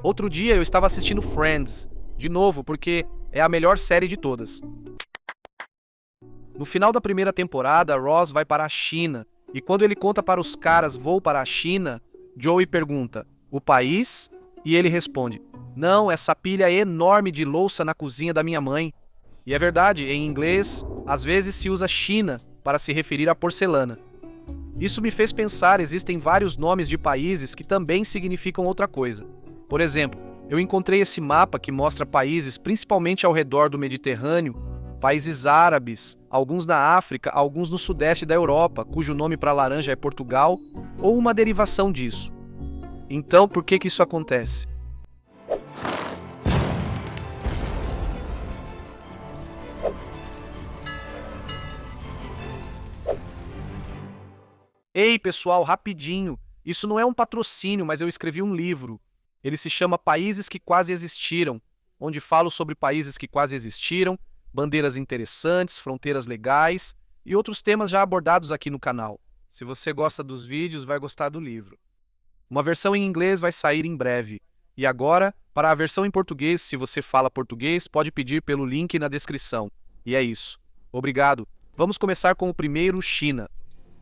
Outro dia eu estava assistindo Friends, de novo, porque é a melhor série de todas. No final da primeira temporada, Ross vai para a China, e quando ele conta para os caras "vou para a China", Joey pergunta, "o país?" E ele responde, "Não, essa pilha enorme de louça na cozinha da minha mãe." E é verdade, em inglês, às vezes se usa China para se referir à porcelana. Isso me fez pensar, existem vários nomes de países que também significam outra coisa. Por exemplo, eu encontrei esse mapa que mostra países principalmente ao redor do Mediterrâneo, países árabes, alguns na África, alguns no sudeste da Europa, cujo nome para laranja é Portugal, ou uma derivação disso. Então, por que isso acontece? Ei, pessoal, rapidinho! Isso não é um patrocínio, mas eu escrevi um livro. Ele se chama Países que Quase Existiram, onde falo sobre países que quase existiram, bandeiras interessantes, fronteiras legais e outros temas já abordados aqui no canal. Se você gosta dos vídeos, vai gostar do livro. Uma versão em inglês vai sair em breve. E agora, para a versão em português, se você fala português, pode pedir pelo link na descrição. E é isso. Obrigado. Vamos começar com o primeiro, China.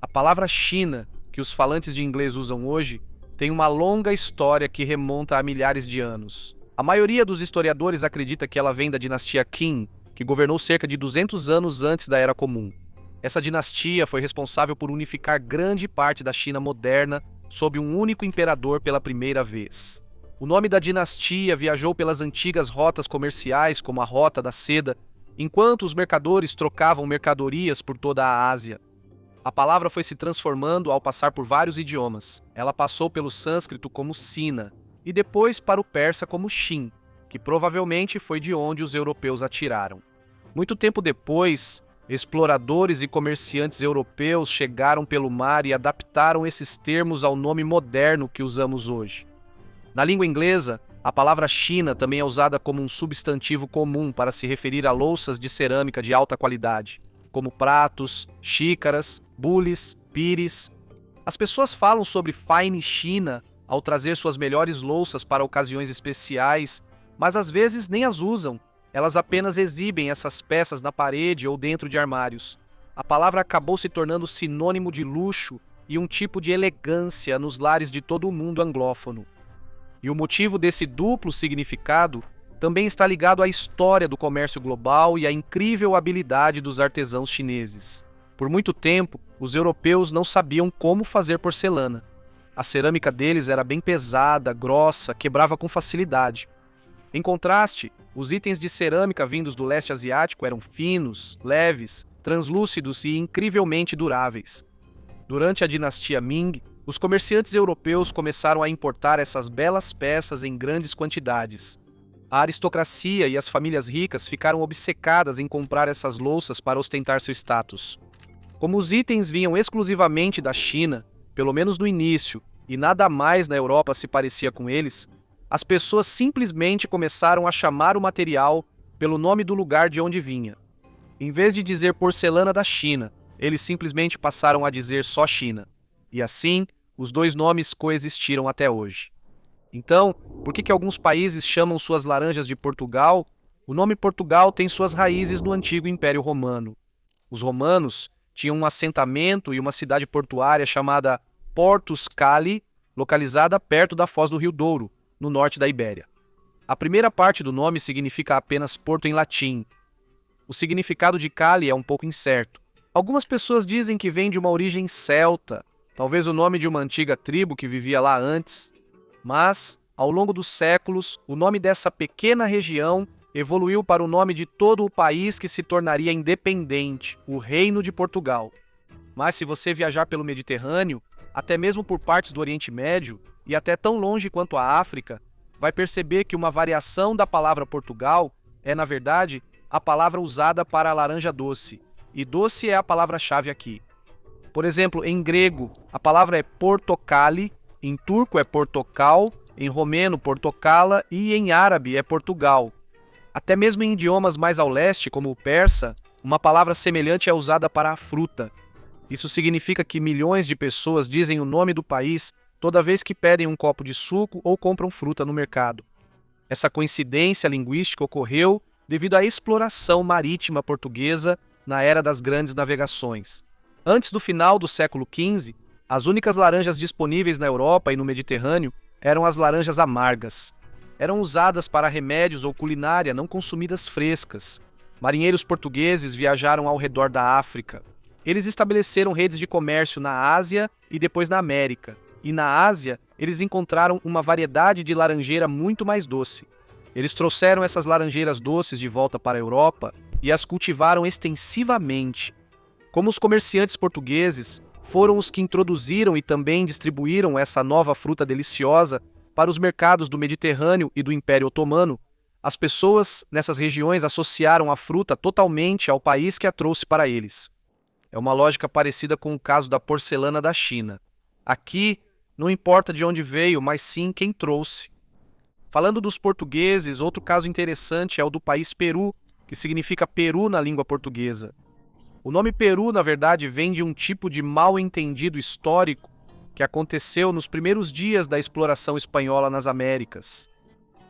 A palavra China, que os falantes de inglês usam hoje, tem uma longa história que remonta a milhares de anos. A maioria dos historiadores acredita que ela vem da dinastia Qin, que governou cerca de 200 anos antes da Era Comum. Essa dinastia foi responsável por unificar grande parte da China moderna sob um único imperador pela primeira vez. O nome da dinastia viajou pelas antigas rotas comerciais, como a Rota da Seda, enquanto os mercadores trocavam mercadorias por toda a Ásia. A palavra foi se transformando ao passar por vários idiomas. Ela passou pelo sânscrito como Sina e depois para o persa como Shin, que provavelmente foi de onde os europeus a tiraram. Muito tempo depois, exploradores e comerciantes europeus chegaram pelo mar e adaptaram esses termos ao nome moderno que usamos hoje. Na língua inglesa, a palavra China também é usada como um substantivo comum para se referir a louças de cerâmica de alta qualidade, como pratos, xícaras, bules, pires. As pessoas falam sobre Fine China ao trazer suas melhores louças para ocasiões especiais, mas às vezes nem as usam. Elas apenas exibem essas peças na parede ou dentro de armários. A palavra acabou se tornando sinônimo de luxo e um tipo de elegância nos lares de todo o mundo anglófono. E o motivo desse duplo significado também está ligado à história do comércio global e à incrível habilidade dos artesãos chineses. Por muito tempo, os europeus não sabiam como fazer porcelana. A cerâmica deles era bem pesada, grossa, quebrava com facilidade. Em contraste, os itens de cerâmica vindos do leste asiático eram finos, leves, translúcidos e incrivelmente duráveis. Durante a dinastia Ming, os comerciantes europeus começaram a importar essas belas peças em grandes quantidades. A aristocracia e as famílias ricas ficaram obcecadas em comprar essas louças para ostentar seu status. Como os itens vinham exclusivamente da China, pelo menos no início, e nada mais na Europa se parecia com eles, as pessoas simplesmente começaram a chamar o material pelo nome do lugar de onde vinha. Em vez de dizer porcelana da China, eles simplesmente passaram a dizer só China. E assim, os dois nomes coexistiram até hoje. Então, por que alguns países chamam suas laranjas de Portugal? O nome Portugal tem suas raízes no antigo Império Romano. Os romanos tinham um assentamento e uma cidade portuária chamada Portus Cali, localizada perto da foz do Rio Douro, no norte da Ibéria. A primeira parte do nome significa apenas porto em latim. O significado de Cali é um pouco incerto. Algumas pessoas dizem que vem de uma origem celta, talvez o nome de uma antiga tribo que vivia lá antes. Mas, ao longo dos séculos, o nome dessa pequena região evoluiu para o nome de todo o país que se tornaria independente, o Reino de Portugal. Mas se você viajar pelo Mediterrâneo, até mesmo por partes do Oriente Médio, e até tão longe quanto a África, vai perceber que uma variação da palavra Portugal é, na verdade, a palavra usada para a laranja doce, e doce é a palavra-chave aqui. Por exemplo, em grego, a palavra é portokali, em turco é portocal, em romeno portokala e em árabe é Portugal. Até mesmo em idiomas mais ao leste, como o persa, uma palavra semelhante é usada para a fruta. Isso significa que milhões de pessoas dizem o nome do país toda vez que pedem um copo de suco ou compram fruta no mercado. Essa coincidência linguística ocorreu devido à exploração marítima portuguesa na era das grandes navegações. Antes do final do século XV, as únicas laranjas disponíveis na Europa e no Mediterrâneo eram as laranjas amargas. Eram usadas para remédios ou culinária não consumidas frescas. Marinheiros portugueses viajaram ao redor da África. Eles estabeleceram redes de comércio na Ásia e depois na América. E na Ásia, eles encontraram uma variedade de laranjeira muito mais doce. Eles trouxeram essas laranjeiras doces de volta para a Europa e as cultivaram extensivamente. Como os comerciantes portugueses foram os que introduziram e também distribuíram essa nova fruta deliciosa para os mercados do Mediterrâneo e do Império Otomano, as pessoas nessas regiões associaram a fruta totalmente ao país que a trouxe para eles. É uma lógica parecida com o caso da porcelana da China. Aqui, não importa de onde veio, mas sim quem trouxe. Falando dos portugueses, outro caso interessante é o do país Peru, que significa Peru na língua portuguesa. O nome Peru, na verdade, vem de um tipo de mal-entendido histórico que aconteceu nos primeiros dias da exploração espanhola nas Américas.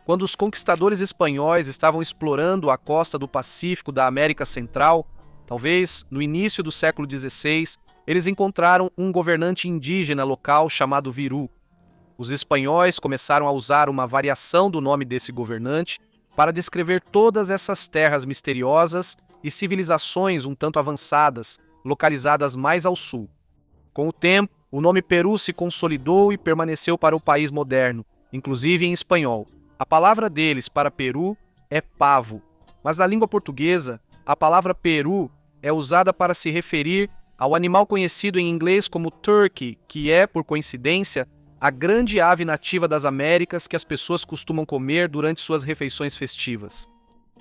Quando os conquistadores espanhóis estavam explorando a costa do Pacífico da América Central, talvez no início do século XVI, eles encontraram um governante indígena local chamado Viru. Os espanhóis começaram a usar uma variação do nome desse governante para descrever todas essas terras misteriosas e civilizações um tanto avançadas, localizadas mais ao sul. Com o tempo, o nome Peru se consolidou e permaneceu para o país moderno, inclusive em espanhol. A palavra deles para Peru é pavo, mas na língua portuguesa, a palavra peru é usada para se referir ao animal conhecido em inglês como turkey, que é, por coincidência, a grande ave nativa das Américas que as pessoas costumam comer durante suas refeições festivas.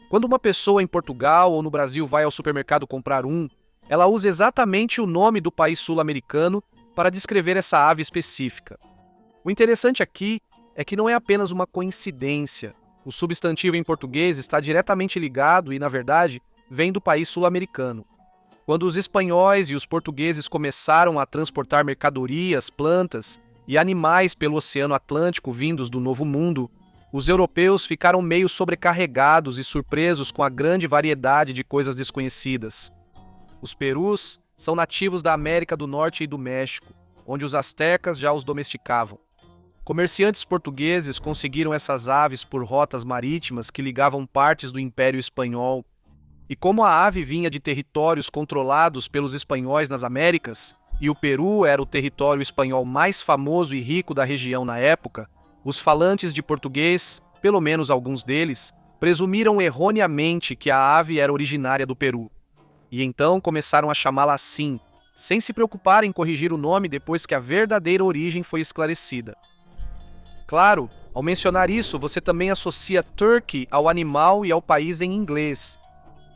Quando uma pessoa em Portugal ou no Brasil vai ao supermercado comprar ela usa exatamente o nome do país sul-americano para descrever essa ave específica. O interessante aqui é que não é apenas uma coincidência. O substantivo em português está diretamente ligado e, na verdade, vem do país sul-americano. Quando os espanhóis e os portugueses começaram a transportar mercadorias, plantas e animais pelo Oceano Atlântico vindos do Novo Mundo, os europeus ficaram meio sobrecarregados e surpresos com a grande variedade de coisas desconhecidas. Os perus são nativos da América do Norte e do México, onde os astecas já os domesticavam. Comerciantes portugueses conseguiram essas aves por rotas marítimas que ligavam partes do Império Espanhol. E como a ave vinha de territórios controlados pelos espanhóis nas Américas, e o Peru era o território espanhol mais famoso e rico da região na época, os falantes de português, pelo menos alguns deles, presumiram erroneamente que a ave era originária do Peru. E então começaram a chamá-la assim, sem se preocupar em corrigir o nome depois que a verdadeira origem foi esclarecida. Claro, ao mencionar isso, você também associa turkey ao animal e ao país em inglês,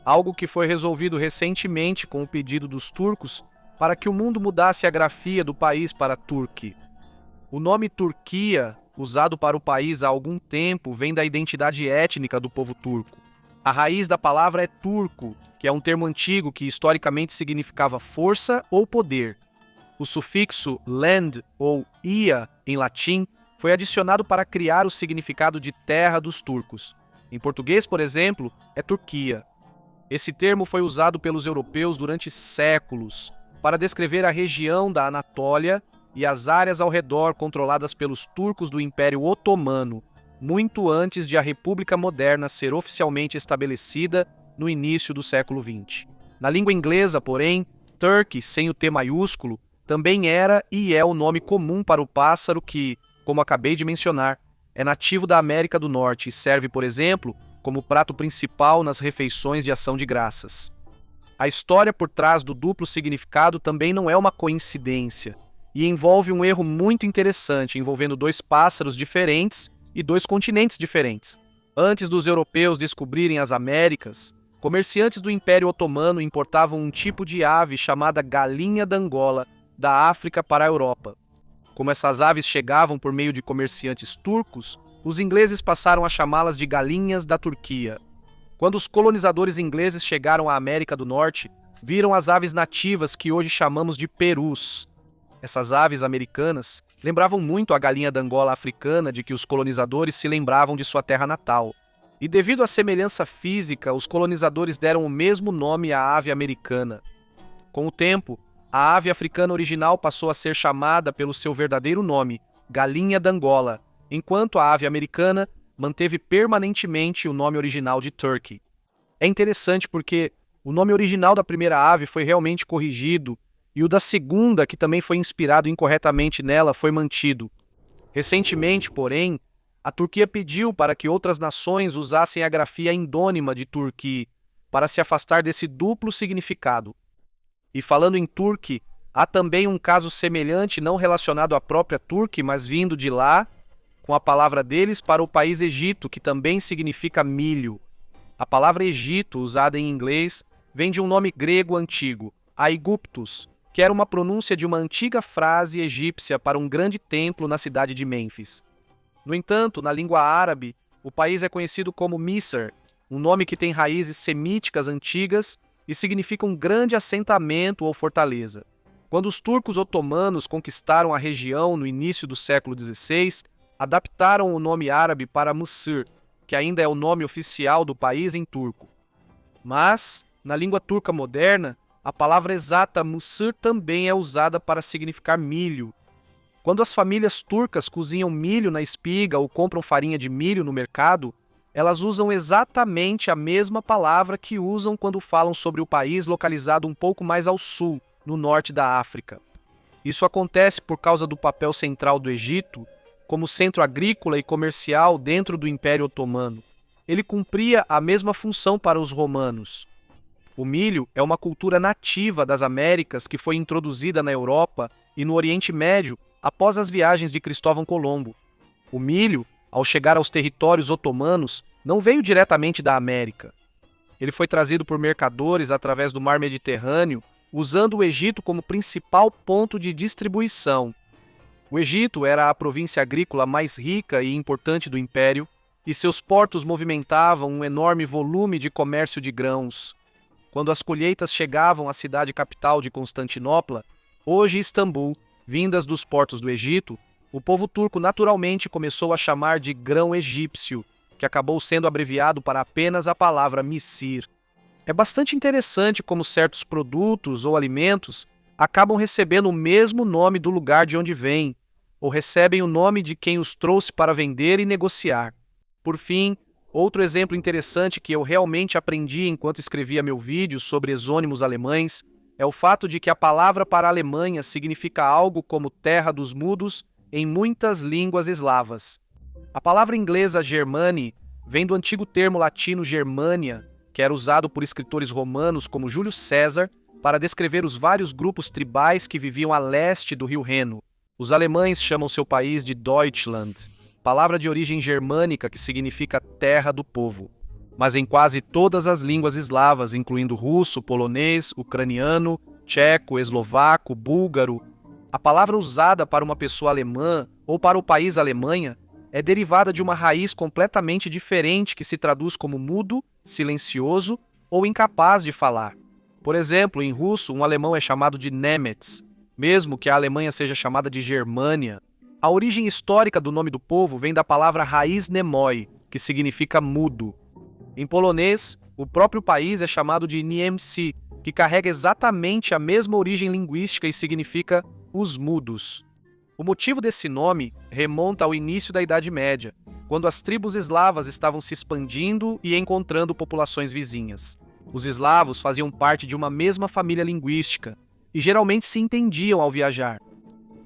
algo que foi resolvido recentemente com o pedido dos turcos para que o mundo mudasse a grafia do país para Turkey. O nome Turquia, usado para o país há algum tempo, vem da identidade étnica do povo turco. A raiz da palavra é turco, que é um termo antigo que historicamente significava força ou poder. O sufixo land ou ia, em latim, foi adicionado para criar o significado de terra dos turcos. Em português, por exemplo, é Turquia. Esse termo foi usado pelos europeus durante séculos para descrever a região da Anatólia e as áreas ao redor controladas pelos turcos do Império Otomano, muito antes de a República Moderna ser oficialmente estabelecida no início do século XX. Na língua inglesa, porém, Turkey, sem o T maiúsculo, também era e é o nome comum para o pássaro que, como acabei de mencionar, é nativo da América do Norte e serve, por exemplo, como prato principal nas refeições de ação de graças. A história por trás do duplo significado também não é uma coincidência e envolve um erro muito interessante envolvendo dois pássaros diferentes e dois continentes diferentes. Antes dos europeus descobrirem as Américas, comerciantes do Império Otomano importavam um tipo de ave chamada galinha d'Angola da África para a Europa. Como essas aves chegavam por meio de comerciantes turcos, os ingleses passaram a chamá-las de galinhas da Turquia. Quando os colonizadores ingleses chegaram à América do Norte, viram as aves nativas que hoje chamamos de perus. Essas aves americanas lembravam muito a galinha d'Angola africana de que os colonizadores se lembravam de sua terra natal. E devido à semelhança física, os colonizadores deram o mesmo nome à ave americana. Com o tempo, a ave africana original passou a ser chamada pelo seu verdadeiro nome, galinha d'Angola, enquanto a ave americana manteve permanentemente o nome original de turkey. É interessante porque o nome original da primeira ave foi realmente corrigido e o da segunda, que também foi inspirado incorretamente nela, foi mantido. Recentemente, porém, a Turquia pediu para que outras nações usassem a grafia indônima de Turqui para se afastar desse duplo significado. E falando em Turqui, há também um caso semelhante não relacionado à própria Turquia, mas vindo de lá, com a palavra deles para o país Egito, que também significa milho. A palavra Egito, usada em inglês, vem de um nome grego antigo, Aiguptus, que era uma pronúncia de uma antiga frase egípcia para um grande templo na cidade de Mênfis. No entanto, na língua árabe, o país é conhecido como Misr, um nome que tem raízes semíticas antigas e significa um grande assentamento ou fortaleza. Quando os turcos otomanos conquistaram a região no início do século XVI, adaptaram o nome árabe para Mısır, que ainda é o nome oficial do país em turco. Mas, na língua turca moderna, a palavra exata Mısır também é usada para significar milho. Quando as famílias turcas cozinham milho na espiga ou compram farinha de milho no mercado, elas usam exatamente a mesma palavra que usam quando falam sobre o país localizado um pouco mais ao sul, no norte da África. Isso acontece por causa do papel central do Egito como centro agrícola e comercial dentro do Império Otomano. Ele cumpria a mesma função para os romanos. O milho é uma cultura nativa das Américas que foi introduzida na Europa e no Oriente Médio após as viagens de Cristóvão Colombo. O milho, ao chegar aos territórios otomanos, não veio diretamente da América. Ele foi trazido por mercadores através do Mar Mediterrâneo, usando o Egito como principal ponto de distribuição. O Egito era a província agrícola mais rica e importante do Império, e seus portos movimentavam um enorme volume de comércio de grãos. Quando as colheitas chegavam à cidade capital de Constantinopla, hoje Istambul, vindas dos portos do Egito, o povo turco naturalmente começou a chamar de grão egípcio, que acabou sendo abreviado para apenas a palavra misir. É bastante interessante como certos produtos ou alimentos acabam recebendo o mesmo nome do lugar de onde vêm, ou recebem o nome de quem os trouxe para vender e negociar. Por fim, outro exemplo interessante que eu realmente aprendi enquanto escrevia meu vídeo sobre exônimos alemães é o fato de que a palavra para a Alemanha significa algo como terra dos mudos em muitas línguas eslavas. A palavra inglesa Germani vem do antigo termo latino Germania, que era usado por escritores romanos como Júlio César para descrever os vários grupos tribais que viviam a leste do rio Reno. Os alemães chamam seu país de Deutschland, palavra de origem germânica que significa terra do povo. Mas em quase todas as línguas eslavas, incluindo russo, polonês, ucraniano, tcheco, eslovaco, búlgaro, a palavra usada para uma pessoa alemã ou para o país Alemanha é derivada de uma raiz completamente diferente que se traduz como mudo, silencioso ou incapaz de falar. Por exemplo, em russo, um alemão é chamado de Nemetz, mesmo que a Alemanha seja chamada de Germânia. A origem histórica do nome do povo vem da palavra raiz nemoi, que significa mudo. Em polonês, o próprio país é chamado de Niemcy, que carrega exatamente a mesma origem linguística e significa os mudos. O motivo desse nome remonta ao início da Idade Média, quando as tribos eslavas estavam se expandindo e encontrando populações vizinhas. Os eslavos faziam parte de uma mesma família linguística e geralmente se entendiam ao viajar.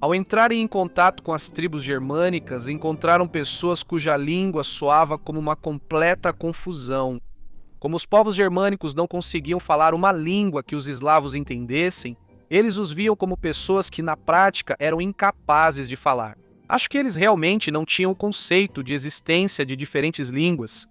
Ao entrarem em contato com as tribos germânicas, encontraram pessoas cuja língua soava como uma completa confusão. Como os povos germânicos não conseguiam falar uma língua que os eslavos entendessem, eles os viam como pessoas que na prática eram incapazes de falar. Acho que eles realmente não tinham o conceito de existência de diferentes línguas.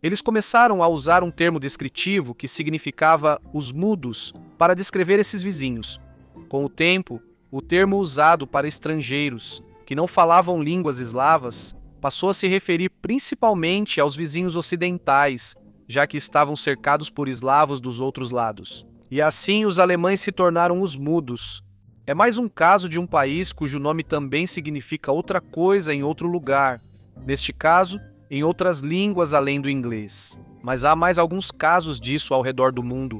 Eles começaram a usar um termo descritivo que significava os mudos para descrever esses vizinhos. Com o tempo, o termo usado para estrangeiros que não falavam línguas eslavas passou a se referir principalmente aos vizinhos ocidentais, já que estavam cercados por eslavos dos outros lados. E assim os alemães se tornaram os mudos. É mais um caso de um país cujo nome também significa outra coisa em outro lugar, neste caso, em outras línguas além do inglês. Mas há mais alguns casos disso ao redor do mundo,